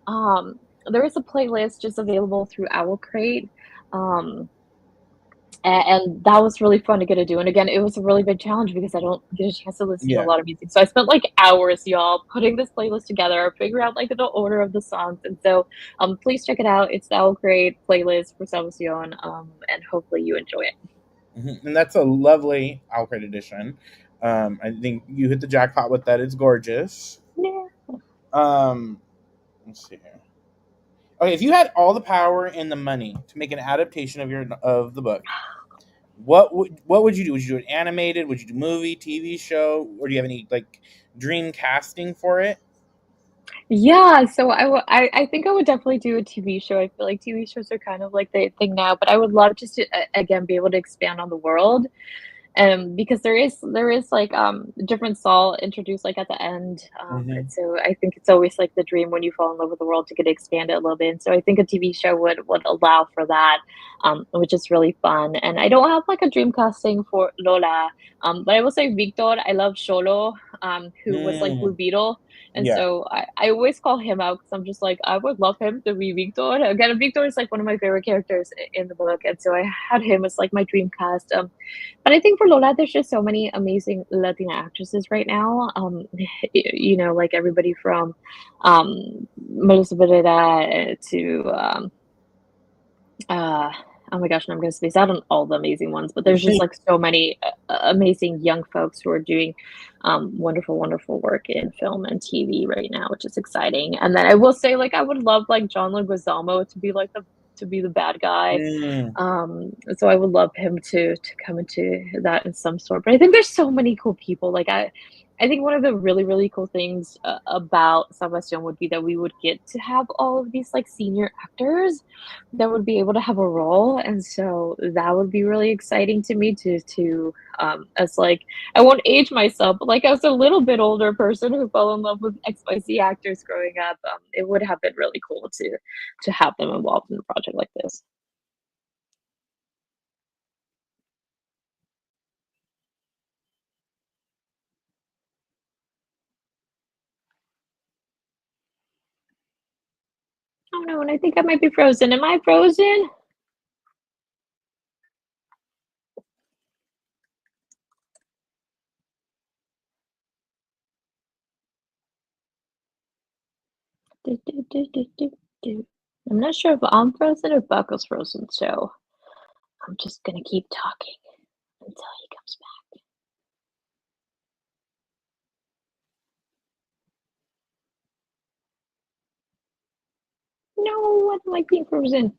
um, there is a playlist just available through Owl Crate, um, and that was really fun to get to do, and again, it was a really big challenge because I don't get a chance to listen to a Yeah. lot of music, so I spent, like, hours, y'all, putting this playlist together, figure out, like, the order of the songs, and so, please check it out, it's the Owl Grade playlist for Salvacion, and hopefully you enjoy it. Mhm. And that's a lovely Alfred edition. I think you hit the jackpot with that. It's gorgeous. Yeah. Um, let's see here. Okay, if you had all the power and the money to make an adaptation of the book, what would you do? Would you do it animated? Would you do movie, TV show, or do you have any like dream casting for it? Yeah, so I think I would definitely do a TV show, I feel like TV shows are kind of like the thing now, but I would love just to, again, be able to expand on the world. Because there is like different Saul introduced like at the end, and Hmm. so I think it's always like the dream when you fall in love with the world to get to expand it a little bit. And so I think a TV show would allow for that, which is really fun. And I don't have like a dream casting for Lola, but I will say Victor. I love Sholo, who was like Blue Mm, Beetle. And yeah. so I always call him out because I'm just like, I would love him to be Victor. Again, Victor is like one of my favorite characters in the book. And so I had him as like my dream cast. But I think for Lola, there's just so many amazing Latina actresses right now. Like everybody from Melissa Barrera to uh, oh my gosh, and I'm going to space out on all the amazing ones, but there's just like so many amazing young folks who are doing wonderful, wonderful work in film and TV right now, which is exciting. And then I will say, like, I would love like John Leguizamo to be like the bad guy, Mm. so I would love him to come into that in some sort. But I think there's so many cool people. I think one of the really really cool things about Salvacion would be that we would get to have all of these like senior actors that would be able to have a role, and so that would be really exciting to me to as like I won't age myself, but like as a little bit older person who fell in love with XYZ actors growing up, it would have been really cool to have them involved in a project like this. Oh no, and I think I might be frozen. Am I frozen? Do, do, do, do, do, do. I'm not sure if I'm frozen or Buckle's frozen, so I'm just gonna keep talking until he comes back. No, what am I being frozen?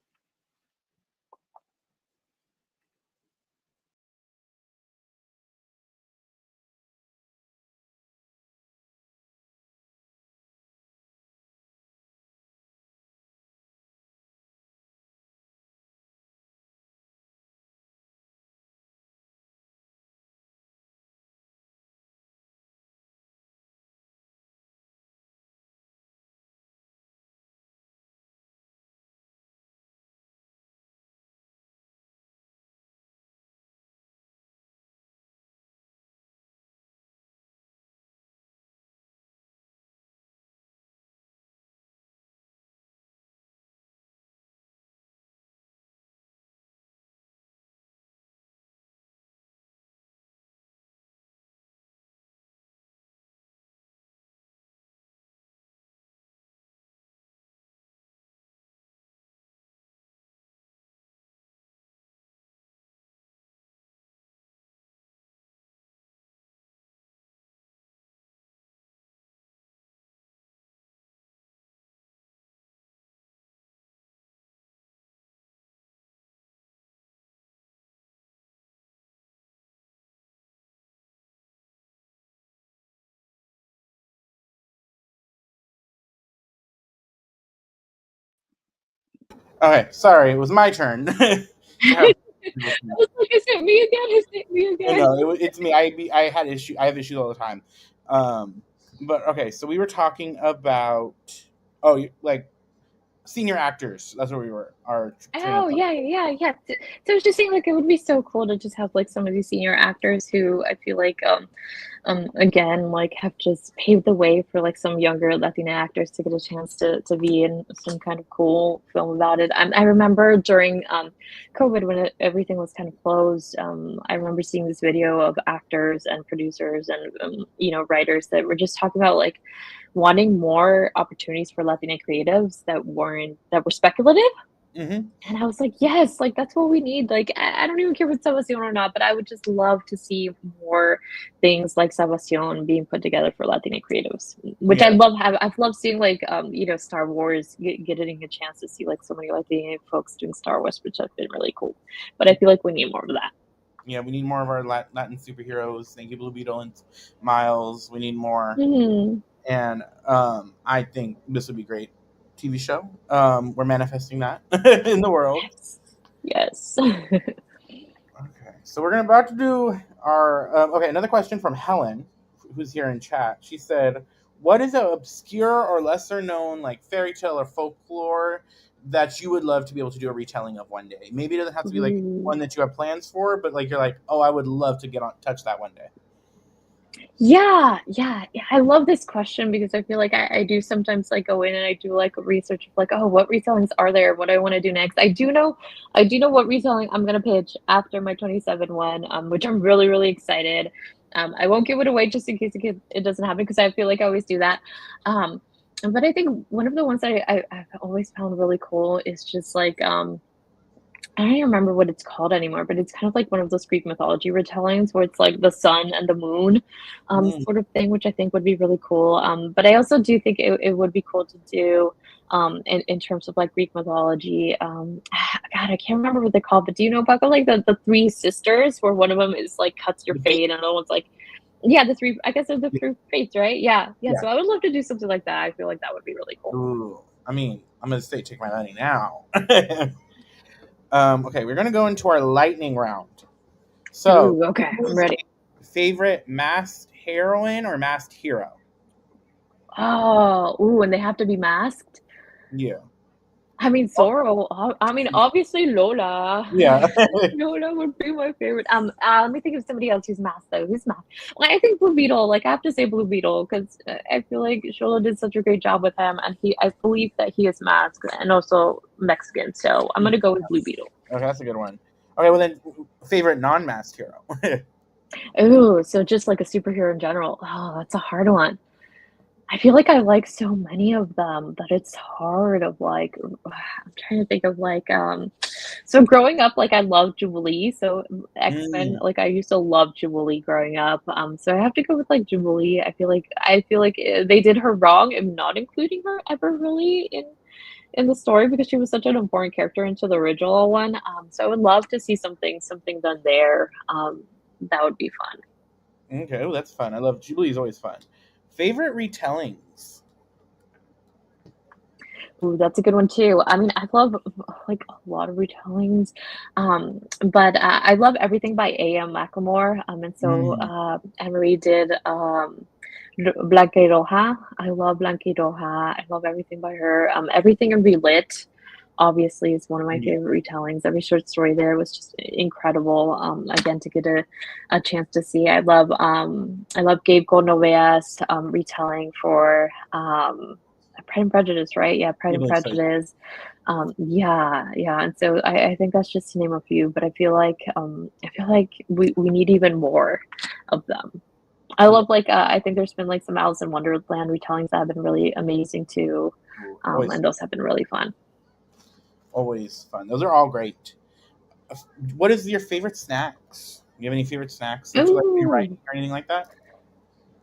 Okay, sorry, it was my turn to have. I was like, "Is it me again? Is it me again?" No, it's me. I had issue. I have issues all the time. Um, but okay, so we were talking about like senior actors. That's what we were our train of Oh, thought. yeah, yeah, yeah. So I was just saying, like, it would be so cool to just have, like, some of these senior actors who I feel like, again, like, have just paved the way for, like, some younger Latina actors to get a chance to be in some kind of cool film about it. I remember during, COVID when everything was kind of closed, I remember seeing this video of actors and producers and, writers that were just talking about, like, wanting more opportunities for Latina creatives that were speculative. Hmm. And I was like, yes, like that's what we need. Like, I don't even care if it's Salvacion or not, but I would just love to see more things like Salvacion being put together for Latina creatives, which I Yeah, love. I've loved seeing like, Star Wars getting a chance to see like so many Latina folks doing Star Wars, which have been really cool. But I feel like we need more of that. yeah. We need more of our Latin superheroes. Thank you, Blue Beetle and Miles. We need more, Hmm. and I think this would be great. TV show. We're manifesting that in the world. Yes. Yes. Okay, so we're gonna about to do our okay. Another question from Helen, who's here in chat. She said, "What is an obscure or lesser known like fairy tale or folklore that you would love to be able to do a retelling of one day? Maybe it doesn't have to be like Ooh. one that you have plans for, but like you're like, oh, I would love to get on touch that one day." Yeah, yeah, yeah. I love this question because I feel like I do sometimes like go in and I do like research of like, oh, what retellings are there? What do I want to do next? I do know what retelling I'm gonna pitch after my 27 one, which I'm really, really excited. I won't give it away just in case it doesn't happen because I feel like I always do that. Um, but I think one of the ones that I've always found really cool is just like I don't even remember what it's called anymore, but it's kind of like one of those Greek mythology retellings where it's like the sun and the moon, Mm, sort of thing, which I think would be really cool. But I also do think it would be cool to do in terms of like Greek mythology. God, I can't remember what they're called, but do you know about like the three sisters where one of them is like cuts your the fate. fate and the other one's like, yeah, the three, I guess they're the Yeah. three fates, right? Yeah, yeah. Yeah. So I would love to do something like that. I feel like that would be really cool. Ooh. I mean, I'm gonna say take my money now. Okay, we're gonna go into our lightning round. So, Ooh, okay, I'm who's ready. favorite masked heroine or masked hero? Oh, ooh, and they have to be masked? Yeah. I mean, Zorro. I mean, obviously Lola. Yeah. Lola would be my favorite. Let me think of somebody else who's masked though. Who's masked? Well, I think Blue Beetle. Like, I have to say Blue Beetle because I feel like Shola did such a great job with him, and I believe that he is masked and also Mexican. So I'm gonna go with Blue Beetle. Okay, that's a good one. Okay, well then, favorite non-masked hero. Ooh, so just like a superhero in general. Oh, that's a hard one. I feel like I like so many of them that it's hard of like I'm trying to think of like so growing up like I loved Jubilee, so X-Men Mm, like I used to love Jubilee growing up. So I have to go with like Jubilee. I feel like they did her wrong in not including her ever really in the story because she was such an important character into the original one. So I would love to see something done there. That would be fun. okay, well, that's fun. I love Jubilee's always fun. Favorite retellings. Ooh, that's a good one too. I mean, I love like a lot of retellings, but I love everything by A.M. Macklemore. And so Mm, Emery did Blanca y Roja. I love Blanca y Roja. I love everything by her. Everything in Relit, obviously, is one of my yeah, favorite retellings. Every short story there was just incredible. Again, to get a chance to see. I love Gabe Goldnovea's retelling for. Pride and Prejudice, right? Yeah, Pride it and is. So, Prejudice. Yeah, yeah. And so I think that's just to name a few, but I feel like we need even more of them. I love like I think there's been like some Alice in Wonderland retellings that have been really amazing too. always, And those have been really fun. always fun. Those are all great. What is your favorite snacks? Do you have any favorite snacks that you like to be writing Ooh, or anything like that?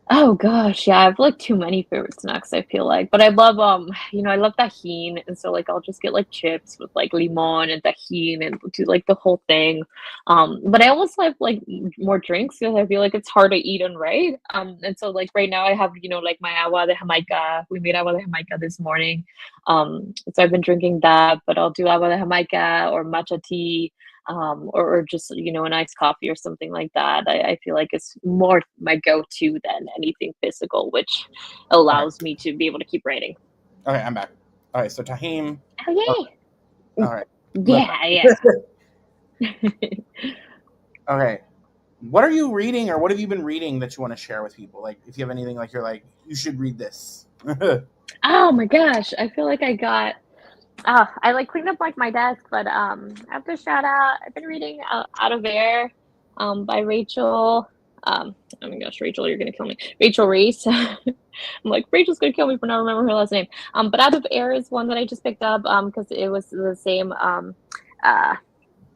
Oh gosh, yeah, I have like too many favorite snacks, I feel like. But I love I love tajin, and so like I'll just get like chips with like limon and tajin and do like the whole thing. But I almost have like more drinks because I feel like it's hard to eat and right. And so like right now I have, like my agua de Jamaica. We made agua de Jamaica this morning. So I've been drinking that, but I'll do agua de Jamaica or matcha tea, or just a nice coffee or something like that. I feel like it's more my go-to than anything physical, which Okay. allows me to be able to keep writing. Okay, I'm back. All right, so Tahim. Oh Okay. yay! All right. Love Yeah, yeah. that. Okay. What are you reading, or what have you been reading that you want to share with people? Like, if you have anything, like you're like, you should read this. Oh my gosh, I feel like I like cleaned up like my desk, but I have to shout out. I've been reading Out of Air, by Rachel. Oh my gosh, Rachel, you're gonna kill me. Rachel Reese. I'm like Rachel's gonna kill me for not remembering her last name. But Out of Air is one that I just picked up because it was uh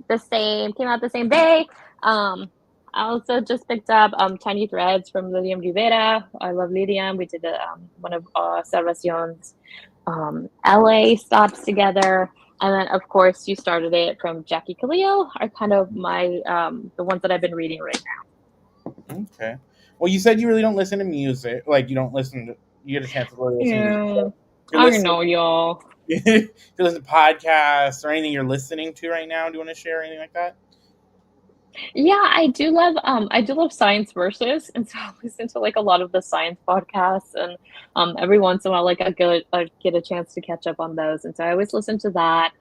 the same came out the same day. Um, I also just picked up Tiny Threads from Lilian Rivera. I love Lilian. We did one of Salvacion's LA stops together. And then, of course, you started it from Jackie Khalil, are kind of my the ones that I've been reading right Okay. Well, you said you really don't listen to music. Like, you don't listen to. You get a chance to really now. listen to music. Yeah, You're I listening. know, y'all. You listen to podcasts or anything you're listening to right now. Do you want to share anything like that? Yeah, I do love science versus, and so I listen to like a lot of the science podcasts, and every once in a while like I get a chance to catch up on those, and so I always listen to that.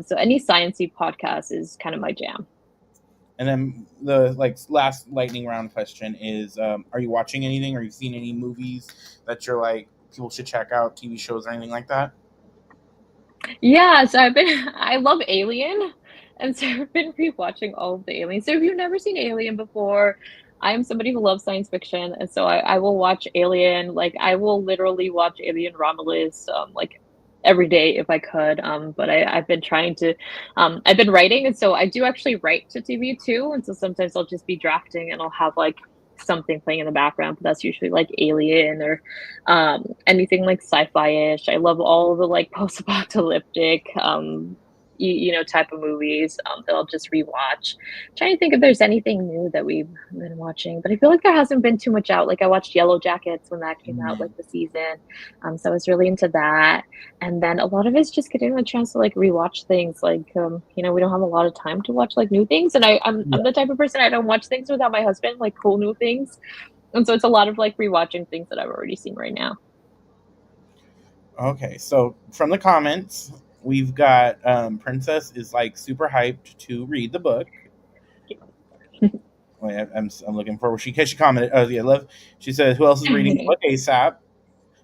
So any sciencey podcast is kind of my jam. And then the last lightning round question is: are you watching anything? Are you seeing any movies that you're like people should check out, TV shows or anything like that? Yeah, so I love Alien, and so I've been rewatching all of the Aliens. So if you've never seen Alien before, I am somebody who loves science fiction, and so I will watch Alien. Like I will literally watch Alien Romulus, like every day if I could. But I've been trying to, I've been writing, and so I do actually write to TV too. And so sometimes I'll just be drafting, and I'll have like something playing in the background, but that's usually like Alien or anything like sci-fi-ish. I love all of the like post-apocalyptic type of movies that I'll just rewatch. Trying to think if there's anything new that we've been watching, but I feel like there hasn't been too much out. Like I watched Yellow Jackets when that came out, Mm, like the season. So I was really into that. And then a lot of it's just getting a chance to like rewatch things. Like we don't have a lot of time to watch like new things. And I'm yeah. the type of person I don't watch things without my husband, like cool new things. And so it's a lot of like rewatching things that I've already seen right now. Okay. So from the comments, we've got Princess is like super hyped to read the book. Wait, I'm looking forward. She commented. Oh yeah, love. She said, "Who else is reading the book ASAP?"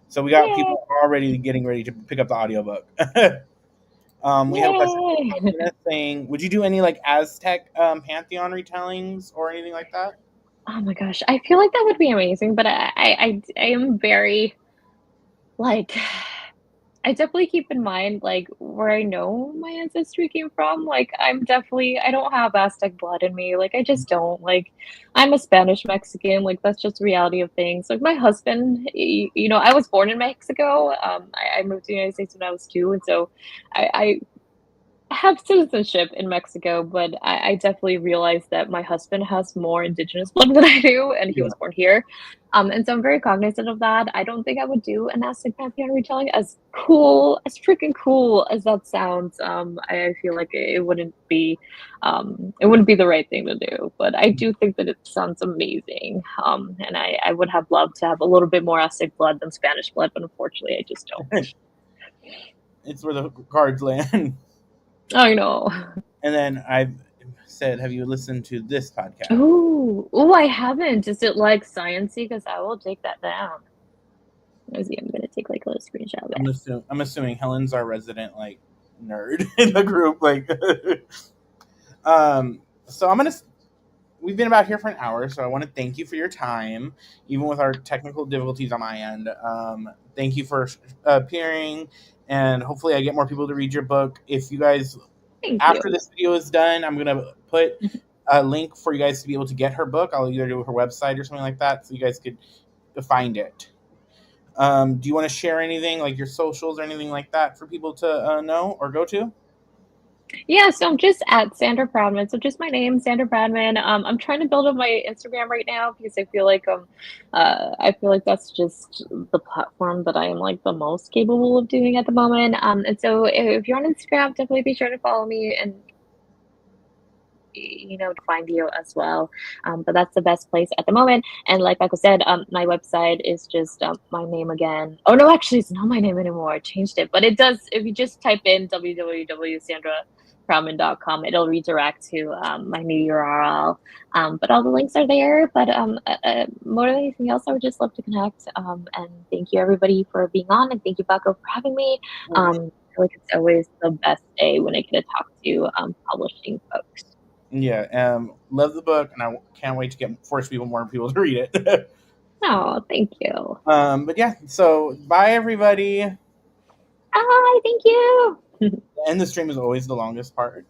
So we got Yay! people already getting ready to pick up the audiobook. We have a question Yay! from Tina saying, "Would you do any like Aztec pantheon retellings or anything like that?" Oh my gosh, I feel like that would be amazing, but I am very like I definitely keep in mind like where I know my ancestry came from. Like I don't have Aztec blood in me. Like I just don't. Like I'm a Spanish Mexican. Like that's just the reality of things. Like my husband, I was born in Mexico. I moved to the United States when I was 2, and so I have citizenship in Mexico, but I definitely realized that my husband has more indigenous blood than I do, and he Yeah. was born here. And so I'm very cognizant of that. I don't think I would do an Aztec Pantheon retelling as freaking cool as that sounds. I feel like it wouldn't be the right thing to do, but I do think that it sounds amazing. And I would have loved to have a little bit more Aztec blood than Spanish blood, but unfortunately I just don't. It's where the cards land. I know. And then I've said, "Have you listened to this podcast?" Ooh, I haven't. Is it like sciencey? Because I will take that down. Let's see, I'm gonna take like a little screenshot of it. I'm assuming Helen's our resident like nerd in the group. Like, so I'm gonna. We've been about here for an hour, so I want to thank you for your time, even with our technical difficulties on my end. Thank you for appearing, and hopefully, I get more people to read your book. If you guys, Thank you. after this video is done, I'm gonna put a link for you guys to be able to get her book. I'll either do her website or something like that, so you guys could find it. Do you want to share anything like your socials or anything like that for people to know or go to? Yeah, so I'm just at Sandra Proudman. So just my name, Sandra Proudman. I'm trying to build up my Instagram right now because I feel like that's just the platform that I am like the most capable of doing at the moment. And so if you're on Instagram, definitely be sure to follow me and to find you as well. But that's the best place at the moment. And like I said, my website is just my name again. Oh no, actually, it's not my name anymore. I changed it, but it does. If you just type in www.sandraproudman.com, it'll redirect to my new URL. But all the links are there. But more than anything else, I would just love to connect. And thank you everybody for being on, and thank you, Bucko, for having me. Well, I feel like it's always the best day when I get to talk to publishing folks. yeah, love the book, and I can't wait to force more people to read it. Oh, thank you. But yeah, so bye everybody. Hi, thank you. The end of the stream is always the longest part.